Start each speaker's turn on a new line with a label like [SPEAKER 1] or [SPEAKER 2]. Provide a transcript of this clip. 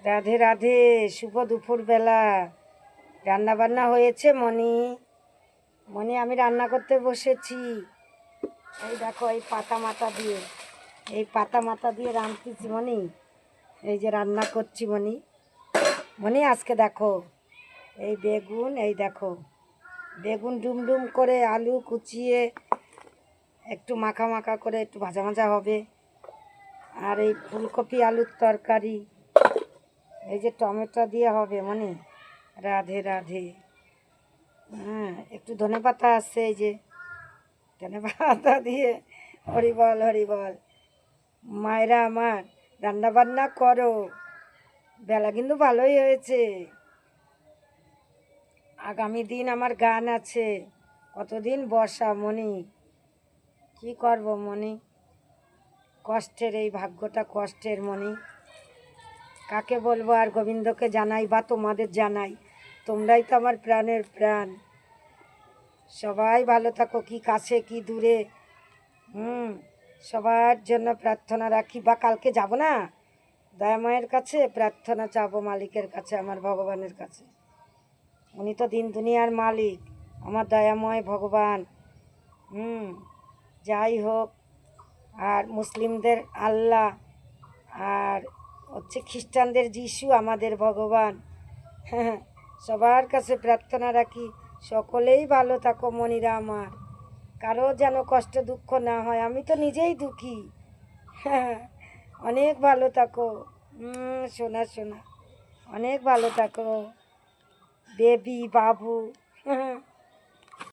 [SPEAKER 1] রাধে রাধে, শুভ দুপুরবেলা। রান্না বান্না হয়েছে মনি? মনি, আমি রান্না করতে বসেছি। এই দেখো, এই পাতা মাতা দিয়ে রাঁধতেছি মনি। এই যে রান্না করছি মনি। মনি, আজকে দেখো এই বেগুন, এই দেখো বেগুন ডুম ডুম করে আলু কুচিয়ে একটু মাখা মাখা করে একটু ভাজা ভাজা হবে। আর এই ফুলকপি আলুর তরকারি, এই যে টমেটো দিয়ে হবে মনি। রাধে রাধে। হ্যাঁ, একটু ধনেপাতা আছে, এই যে ধনেপাতা দিয়ে হরি বল হরি বল। মায়েরা আমার, রান্না বান্না করো। বেলা কিন্তু ভালোই হয়েছে। আগামী দিন আমার গান আছে। কতদিন বসা মনি, কি করব মনি। কষ্টের এই ভাগ্যটা, কষ্টের মনি। কাকে বলবো আর? গোবিন্দকে জানাই বা তোমাদের জানাই, তোমরাই তো আমার প্রাণের প্রাণ। সবাই ভালো থাকো, কি কাছে কি দূরে। সবার জন্য প্রার্থনা রাখি। বা কালকে যাব না দয়াময়ের কাছে, প্রার্থনা চাবো মালিকের কাছে, আমার ভগবানের কাছে। উনি তো দিন দুনিয়ার মালিক, আমার দয়াময় ভগবান। যাই হোক, আর মুসলিমদের আল্লাহ, আর হচ্ছে খ্রিস্টানদের যিশু আমাদের ভগবান। হ্যাঁ, সবার কাছে প্রার্থনা রাখি সকলেই ভালো থাকো মনিরা আমার। কারো যেন কষ্ট দুঃখ না হয়, আমি তো নিজেই দুঃখী। হ্যাঁ, অনেক ভালো থাকো। সোনা সোনা, অনেক ভালো থাকো বেবি বাবু।